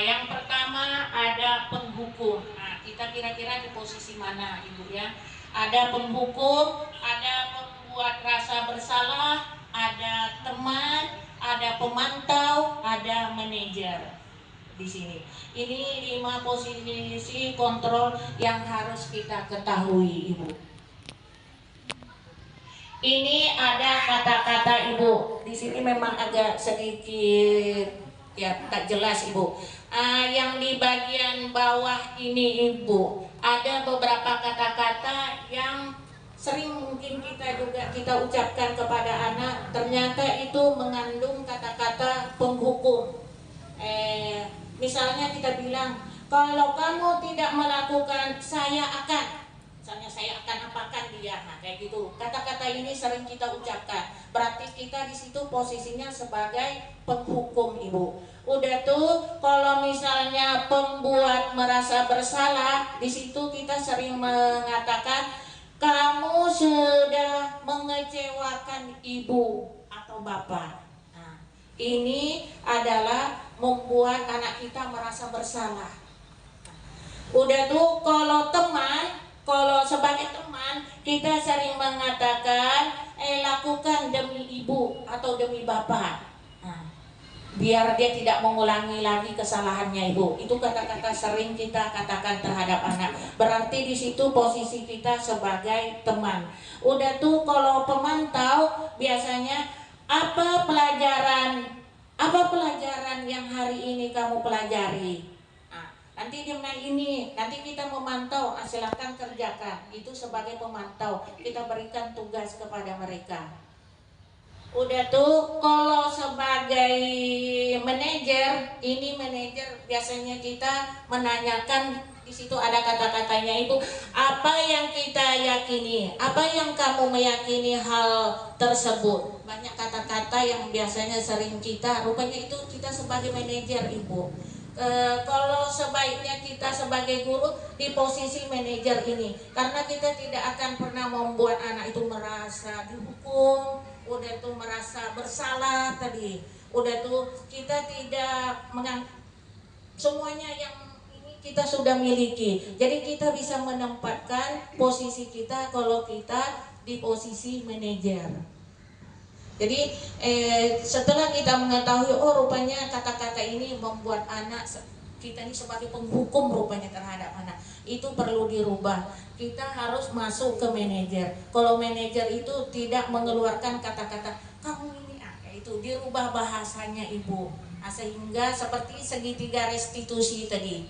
[SPEAKER 4] Yang pertama ada penghukum. Kita kira-kira di posisi mana, Ibu, ya? Ada penghukum, ada pembuat rasa bersalah, ada teman, ada pemantau, ada manajer di sini. Ini 5 posisi kontrol yang harus kita ketahui, Ibu. Ini ada kata-kata Ibu. Di sini memang agak sedikit ya tak jelas Ibu. Yang di bagian bawah ini Ibu, ada beberapa kata-kata yang sering mungkin kita ucapkan kepada anak, ternyata itu mengandung kata-kata penghukum. Misalnya kita bilang, kalau kamu tidak melakukan, saya akan. Misalnya saya akan apakan dia, nah kayak gitu. Kata-kata ini sering kita ucapkan. Berarti kita di situ posisinya sebagai penghukum Ibu. Udah tuh, kalau misalnya pembuat merasa bersalah, di situ kita sering mengatakan, kamu sudah mengecewakan ibu atau bapak. Nah, ini adalah membuat anak kita merasa bersalah. Udah tuh, kalau sebagai teman kita sering mengatakan lakukan demi ibu atau demi bapak. Nah, biar dia tidak mengulangi lagi kesalahannya Ibu. Itu kata-kata sering kita katakan terhadap anak. Berarti di situ posisi kita sebagai teman. Udah tuh, kalau pemantau biasanya apa pelajaran yang hari ini kamu pelajari? Nah, nanti nanti kita memantau, silakan kerjakan. Itu sebagai pemantau, kita berikan tugas kepada mereka. Udah tuh, kalau sebagai manajer, ini manajer biasanya kita menanyakan, di situ ada kata-katanya Ibu, apa yang kita yakini, apa yang kamu meyakini hal tersebut. Banyak kata-kata yang biasanya sering kita, rupanya itu kita sebagai manajer Ibu. Kalau sebaiknya kita sebagai guru di posisi manajer ini, karena kita tidak akan pernah membuat anak itu merasa dihukum, udah tuh merasa bersalah tadi, udah tuh kita tidak semuanya yang ini kita sudah miliki. Jadi kita bisa menempatkan posisi kita kalau kita di posisi manajer. Jadi setelah kita mengetahui, oh rupanya kata-kata ini membuat anak kita ini sebagai penghukum rupanya terhadap anak, itu perlu dirubah. Kita harus masuk ke manajer. Kalau manajer itu tidak mengeluarkan kata-kata kamu ini itu dirubah bahasanya Ibu. Sehingga seperti segitiga restitusi tadi,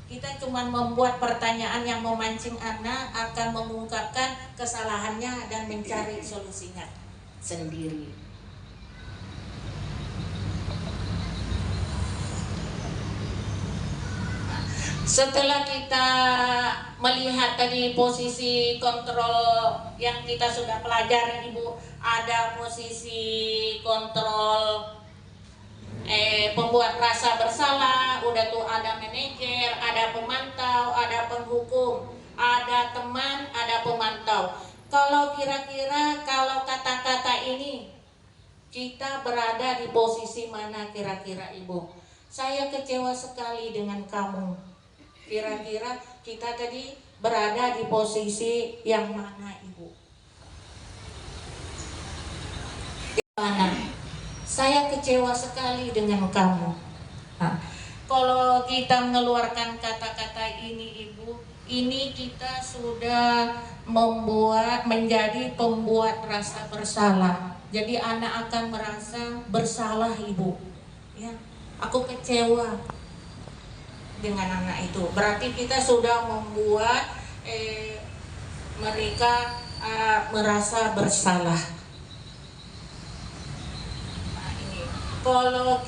[SPEAKER 4] kita cuma membuat pertanyaan yang memancing anak akan mengungkapkan kesalahannya dan mencari solusinya sendiri. Setelah kita melihat tadi posisi kontrol yang kita sudah pelajari Ibu, ada posisi kontrol pembuat rasa bersalah, udah tuh ada manajer, ada pemantau, ada penghukum, ada teman, ada pemantau. Kalau kira-kira kalau kata-kata ini kita berada di posisi mana kira-kira Ibu? Saya kecewa sekali dengan kamu. Kira-kira kita tadi berada di posisi yang mana Ibu? Di mana? Saya kecewa sekali dengan kamu. Nah, kalau kita mengeluarkan kata-kata ini Ibu, ini kita sudah menjadi pembuat rasa bersalah. Jadi anak akan merasa bersalah Ibu. Ya, aku kecewa dengan anak itu. Berarti kita sudah membuat mereka merasa bersalah. Kalau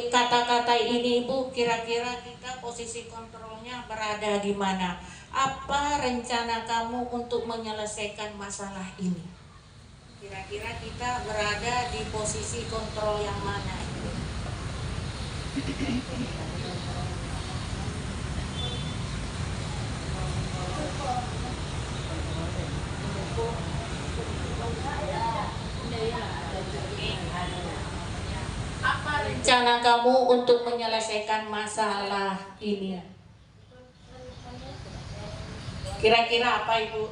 [SPEAKER 4] kata-kata ini Ibu, kira-kira kita posisi kontrolnya berada di mana? Apa rencana kamu untuk menyelesaikan masalah ini? Kira-kira kita berada di posisi kontrol yang mana? Apa rencana kamu untuk menyelesaikan masalah ini? Kira-kira apa Ibu?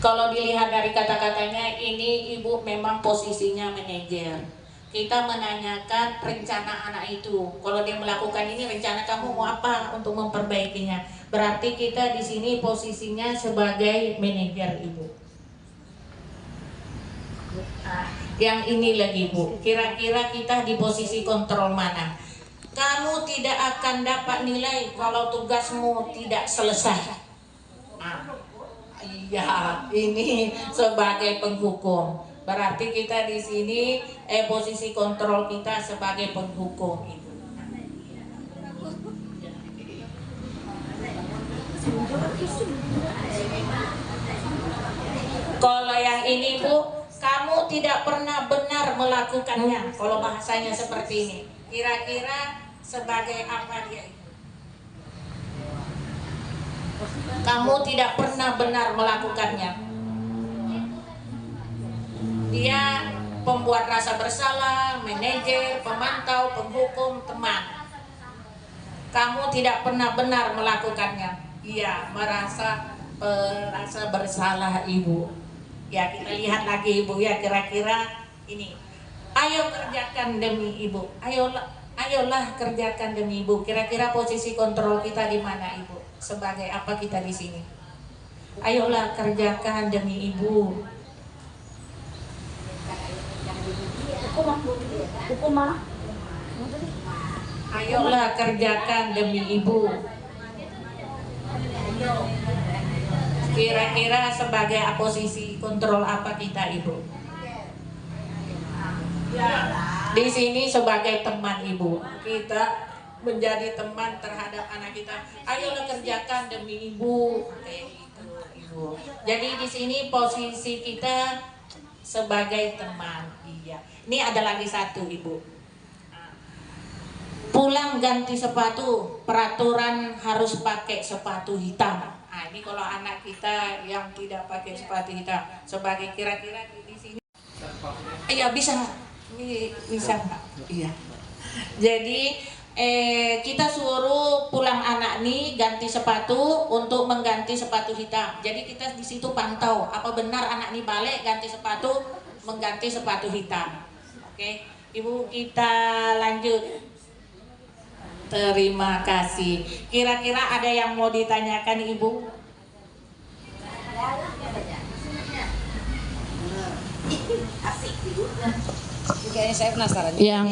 [SPEAKER 4] Kalau dilihat dari kata-katanya, ini Ibu memang posisinya manajer. kita menanyakan rencana anak itu. Kalau dia melakukan ini, rencana kamu mau apa untuk memperbaikinya? Berarti kita di sini posisinya sebagai manajer ibu. Nah, yang ini lagi bu, kira-kira kita di posisi kontrol mana? Kamu tidak akan dapat nilai kalau tugasmu tidak selesai. Nah, iya, ini sebagai penghukum. Berarti kita di sini posisi kontrol kita sebagai penghukum itu. Kalau yang ini bu, kamu tidak pernah benar melakukannya. Kalau bahasanya seperti ini, kira-kira sebagai apa dia itu? Kamu tidak pernah benar melakukannya. Dia pembuat rasa bersalah, manajer, pemantau, penghukum, teman. Kamu tidak pernah benar melakukannya. Iya, merasa bersalah ibu. Ya, kita lihat lagi ibu ya, kira-kira ini. Ayo kerjakan demi ibu. Ayolah kerjakan demi ibu. Kira-kira posisi kontrol kita di mana ibu? Sebagai apa kita di sini? Ayolah kerjakan demi ibu. Ayolah kerjakan demi ibu. Kira-kira sebagai posisi kontrol apa kita ibu? Di sini sebagai teman ibu. Kita menjadi teman terhadap anak kita. Ayolah kerjakan demi ibu. Kayak gitu ibu. Jadi di sini posisi kita sebagai teman. Iya. Ini ada lagi satu ibu. Pulang ganti sepatu, peraturan harus pakai sepatu hitam. Nah, ini kalau anak kita yang tidak pakai sepatu hitam, sebagai kira-kira di sini. Iya bisa, bisa Pak. Iya. Jadi kita suruh pulang anak nih ganti sepatu untuk mengganti sepatu hitam. Jadi kita di situ pantau apa benar anak nih balik ganti sepatu mengganti sepatu hitam. Oke, ibu kita lanjut. Terima kasih. Kira-kira ada yang mau ditanyakan ibu?
[SPEAKER 2] Kayaknya saya penasaran.
[SPEAKER 4] Yang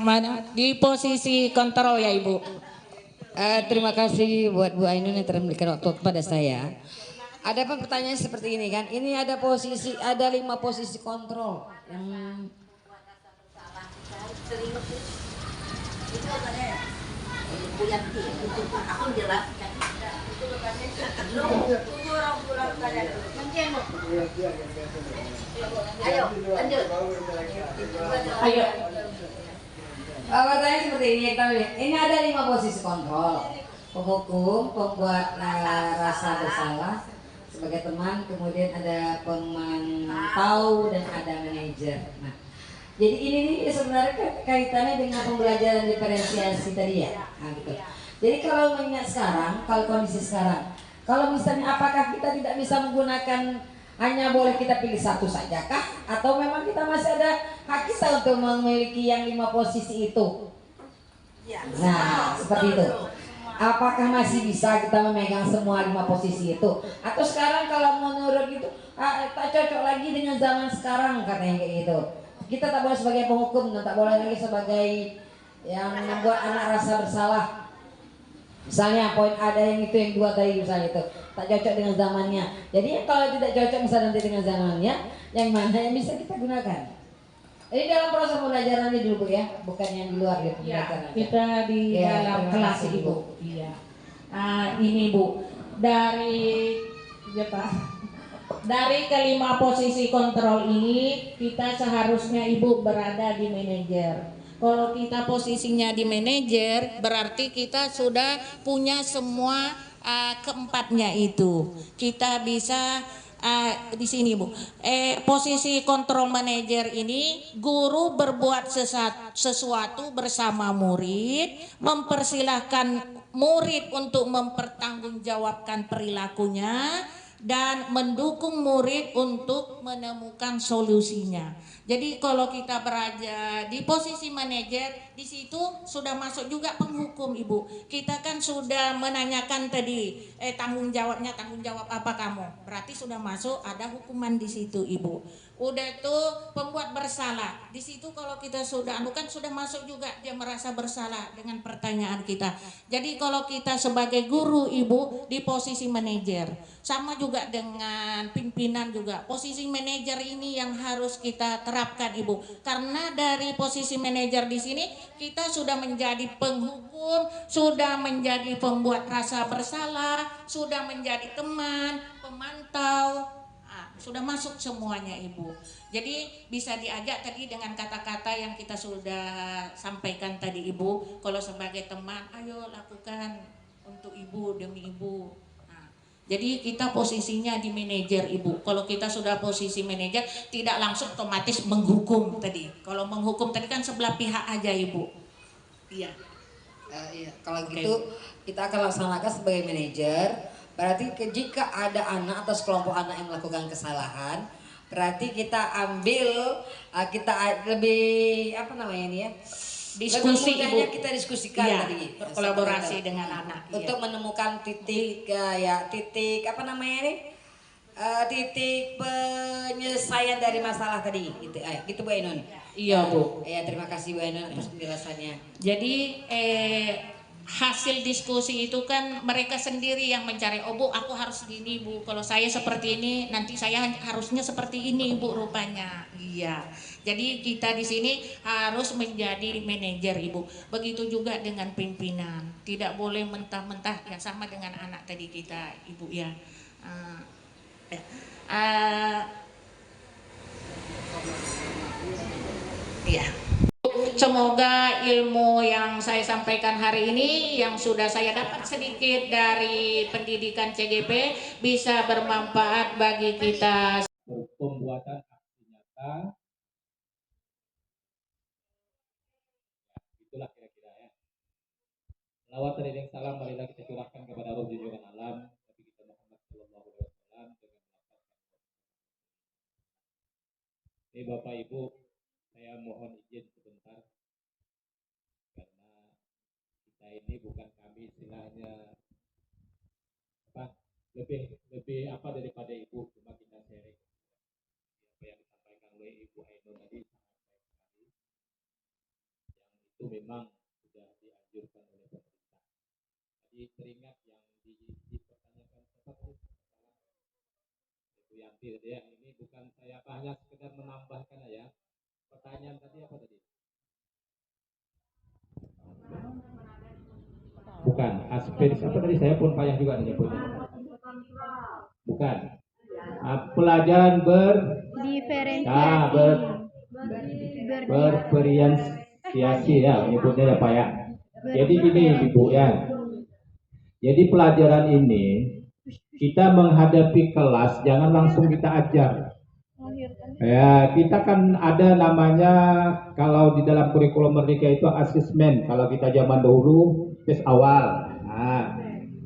[SPEAKER 4] mana? Di posisi kontrol ya ibu.
[SPEAKER 8] Terima kasih buat Bu Ainun yang telah memberikan waktu kepada saya. Ada pertanyaan seperti ini kan? Ini ada 5 posisi kontrol yang
[SPEAKER 4] Ayo.
[SPEAKER 8] Pertanyaan seperti ini, kita lihat. Ini ada 5 posisi kontrol: penghukum, pembuat rasa bersalah sebagai teman, kemudian ada pemantau dan ada manajer. Nah, jadi ini nih sebenarnya kaitannya dengan pembelajaran diferensiasi tadi ya. Nah, gitu. Jadi kalau mengingat sekarang, kalau kondisi sekarang, kalau misalnya apakah kita tidak bisa menggunakan hanya boleh kita pilih satu saja kah? Atau memang kita masih ada hak kita untuk memiliki yang 5 posisi itu? Nah, seperti itu. Apakah masih bisa kita memegang semua 5 posisi itu? Atau sekarang kalau menurut itu tak cocok lagi dengan zaman sekarang katanya kayak gitu. Kita tak boleh sebagai penghukum dan tak boleh lagi sebagai yang membuat anak rasa bersalah. Misalnya poin ada yang itu yang 2 tadi misalnya itu tak cocok dengan zamannya. Jadi kalau tidak cocok misalnya nanti dengan zamannya, yang mana yang bisa kita gunakan? Ini dalam proses pembelajarannya dulu Bu ya, bukan yang di luar gitu.
[SPEAKER 4] Ya, kita di dalam kelas ibu. Iya. Ini Bu, dari kelima posisi kontrol ini kita seharusnya ibu berada di manajer. Kalau kita posisinya di manajer, berarti kita sudah punya semua keempatnya itu. Kita bisa di sini Bu. Posisi kontrol manajer ini, guru berbuat sesuatu bersama murid, mempersilahkan murid untuk mempertanggungjawabkan perilakunya, dan mendukung murid untuk menemukan solusinya. Jadi kalau kita berada di posisi manajer, di situ sudah masuk juga penghukum, Ibu. Kita kan sudah menanyakan tadi, tanggung jawab apa kamu? Berarti sudah masuk ada hukuman di situ, Ibu. Udah tuh pembuat bersalah. Di situ kalau kita sudah kan sudah masuk juga dia merasa bersalah dengan pertanyaan kita. Jadi kalau kita sebagai guru, Ibu, di posisi manajer, sama juga dengan pimpinan juga. Posisi manajer ini yang harus kita terapkan, Ibu. Karena dari posisi manajer di sini kita sudah menjadi penghukum, sudah menjadi pembuat rasa bersalah, sudah menjadi teman, pemantau, sudah masuk semuanya, Ibu. Jadi bisa diajak tadi dengan kata-kata yang kita sudah sampaikan tadi, Ibu. Kalau sebagai teman, ayo lakukan untuk Ibu, demi Ibu. Jadi kita posisinya di manajer, Ibu. Kalau kita sudah posisi manajer, tidak langsung otomatis menghukum tadi. Kalau menghukum tadi kan sebelah pihak aja, Ibu. Iya.
[SPEAKER 8] Iya. Kalau gitu kita akan laksanakan sebagai manajer. Berarti jika ada anak atau sekelompok anak yang melakukan kesalahan, berarti kita ambil, kita lebih apa namanya ini ya?
[SPEAKER 4] Diskusi, Ibu.
[SPEAKER 8] Kita diskusikan
[SPEAKER 4] ya,
[SPEAKER 8] tadi
[SPEAKER 4] berkolaborasi dengan anak
[SPEAKER 8] untuk menemukan titik titik apa namanya ini, titik penyelesaian dari masalah tadi gitu Bu Ainun.
[SPEAKER 4] Iya, Bu.
[SPEAKER 8] Ya, terima kasih Bu Ainun atas penjelasannya.
[SPEAKER 4] Jadi hasil diskusi itu kan mereka sendiri yang mencari, oh Bu, aku harus gini Bu, kalau saya seperti ini nanti saya harusnya seperti ini Bu rupanya. Iya. Jadi kita di sini harus menjadi manajer, Ibu. Begitu juga dengan pimpinan. Tidak boleh mentah-mentah, ya sama dengan anak tadi kita, Ibu ya. Iya. Semoga ilmu yang saya sampaikan hari ini, yang sudah saya dapat sedikit dari pendidikan CGP, bisa bermanfaat bagi kita.
[SPEAKER 9] Pembuatan aksi nyata, itulah kira-kira ya. Lawat dan salam marilah kita curahkan kepada Rabb junjungan alam Nabi kita Muhammad sallallahu alaihi wasallam dengan melaksanakan. Ini Bapak Ibu, saya mohon izin sebentar karena kita ini bukan kami istilahnya apa lebih apa daripada Ibu, cuma kita sharing apa yang disampaikan oleh Ibu Ainun tadi sangat baik sekali, yang itu memang sudah dianjurkan oleh pemerintah. Tadi teringat yang dipertanyakan seperti Ibu Yanti tadi ya, ini bukan saya hanya sekedar menambahkan ya. Pertanyaan tadi apa tadi? Bukan, aspek apa tadi, saya pun payah juga menyebutnya. Bukan. Pelajaran bervariasi ya menyebutnya ya Pak ya. Jadi gini Ibu ya. Jadi pelajaran ini kita menghadapi kelas jangan langsung kita ajar. Ya, kita kan ada namanya kalau di dalam kurikulum Merdeka itu asesmen. Kalau kita zaman dahulu tes awal. Nah,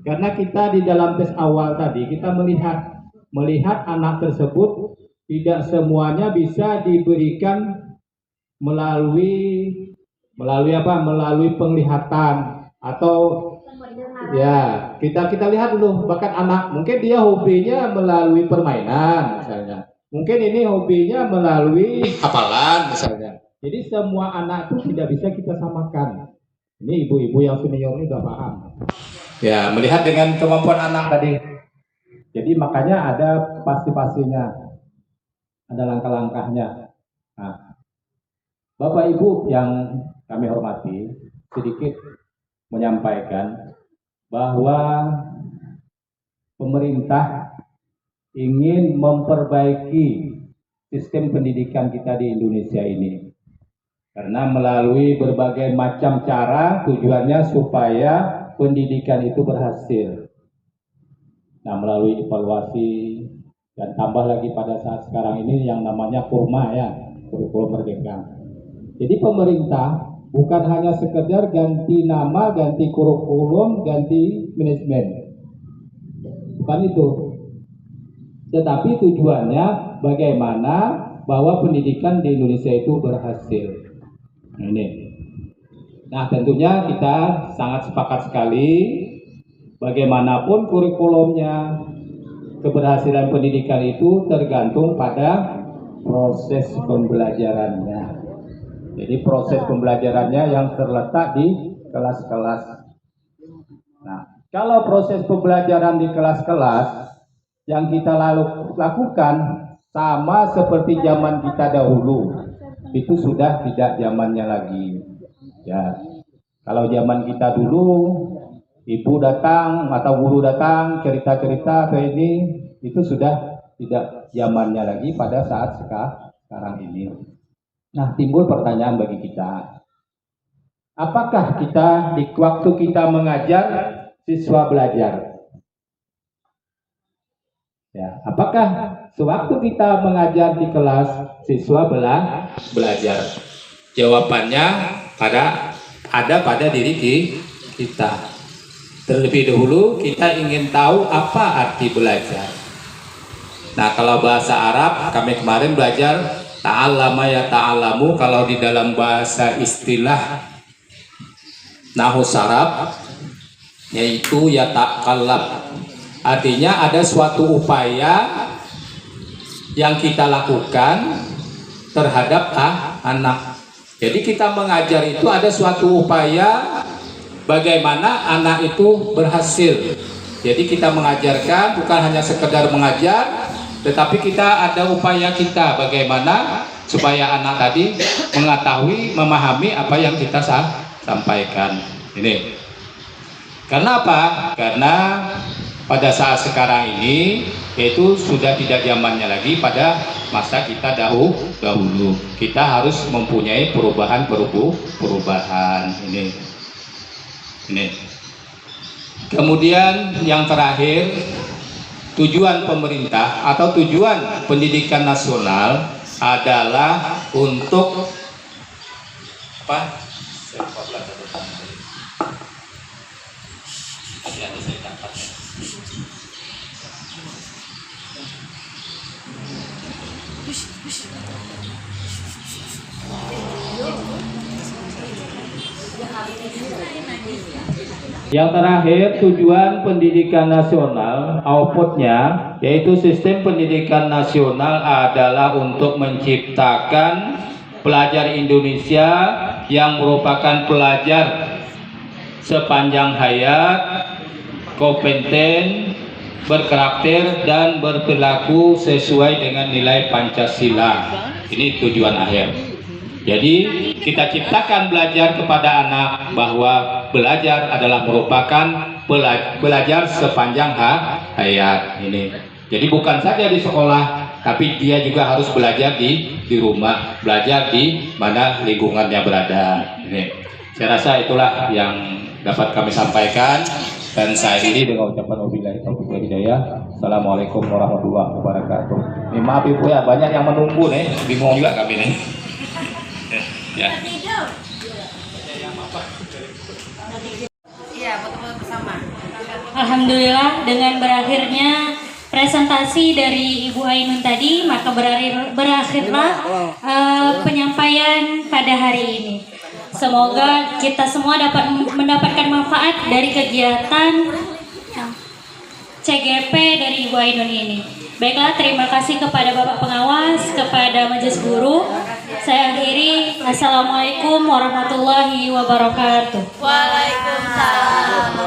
[SPEAKER 9] karena kita di dalam tes awal tadi kita melihat anak tersebut tidak semuanya bisa diberikan melalui apa? Melalui penglihatan atau ya kita lihat dulu. Bahkan anak mungkin dia hobinya melalui permainan misalnya. Mungkin ini hobinya melalui hafalan misalnya. Jadi semua anak itu tidak bisa kita samakan. Ini ibu-ibu yang senior ini udah paham. Ya, melihat dengan kemampuan anak tadi. Jadi makanya ada pasti-pastinya. Ada langkah-langkahnya. Nah, Bapak Ibu yang kami hormati, sedikit menyampaikan bahwa pemerintah ingin memperbaiki sistem pendidikan kita di Indonesia ini. Karena melalui berbagai macam cara tujuannya supaya pendidikan itu berhasil. Nah, melalui evaluasi dan tambah lagi pada saat sekarang ini yang namanya kurma ya, kurikulum Merdeka. Jadi pemerintah bukan hanya sekedar ganti nama, ganti kurikulum, ganti manajemen. Bukan itu. tetapi tujuannya bagaimana bahwa pendidikan di Indonesia itu berhasil. Ini. Nah, tentunya kita sangat sepakat sekali bagaimanapun kurikulumnya, keberhasilan pendidikan itu tergantung pada proses pembelajarannya. Jadi proses pembelajarannya yang terletak di kelas-kelas. Nah, kalau proses pembelajaran di kelas-kelas yang kita lakukan sama seperti zaman kita dahulu, itu sudah tidak zamannya lagi. Ya, kalau zaman kita dulu, ibu datang atau guru datang cerita-cerita kayak ini, itu sudah tidak zamannya lagi pada saat sekarang ini. Nah, timbul pertanyaan bagi kita, apakah kita di waktu kita mengajar siswa belajar? Ya, apakah sewaktu kita mengajar di kelas siswa belajar? Jawabannya ada pada diri kita. Terlebih dahulu kita ingin tahu apa arti belajar. Nah, kalau bahasa Arab kami kemarin belajar ta'allama ya ta'allamu, kalau di dalam bahasa istilah nahwu saraf yaitu ya ta'allab. Artinya ada suatu upaya yang kita lakukan terhadap anak. Jadi kita mengajar itu ada suatu upaya bagaimana anak itu berhasil. Jadi kita mengajarkan bukan hanya sekedar mengajar, tetapi kita ada upaya kita bagaimana supaya anak tadi mengetahui, memahami apa yang kita sampaikan. Ini. Karena apa? Karena pada saat sekarang ini yaitu sudah tidak zamannya lagi pada masa kita dahulu. Kita harus mempunyai perubahan ini. Kemudian yang terakhir, tujuan pemerintah atau tujuan pendidikan nasional adalah untuk apa? Yang terakhir, tujuan pendidikan nasional, outputnya, yaitu sistem pendidikan nasional adalah untuk menciptakan pelajar Indonesia yang merupakan pelajar sepanjang hayat, kompeten, berkarakter, dan berperilaku sesuai dengan nilai Pancasila. Ini tujuan akhir. Jadi kita ciptakan belajar kepada anak bahwa belajar adalah merupakan belajar sepanjang hayat ini. Jadi bukan saja di sekolah, tapi dia juga harus belajar di rumah, belajar di mana lingkungannya berada. Ini. Saya rasa itulah yang dapat kami sampaikan, dan saya ini dengan ucapan wabillahi taufiq wal hidayah. Assalamualaikum warahmatullahi wabarakatuh. Ini maaf Ibu ya, banyak yang menunggu nih, bingung juga kami nih. Ya.
[SPEAKER 1] Alhamdulillah, dengan berakhirnya presentasi dari Ibu Ainun tadi, maka berakhirlah penyampaian pada hari ini. Semoga kita semua dapat mendapatkan manfaat dari kegiatan CGP dari Ibu Ainun ini. Baiklah, terima kasih kepada Bapak Pengawas, kepada Majelis Guru. Saya akhiri. Assalamualaikum warahmatullahi wabarakatuh.
[SPEAKER 5] Waalaikumsalam.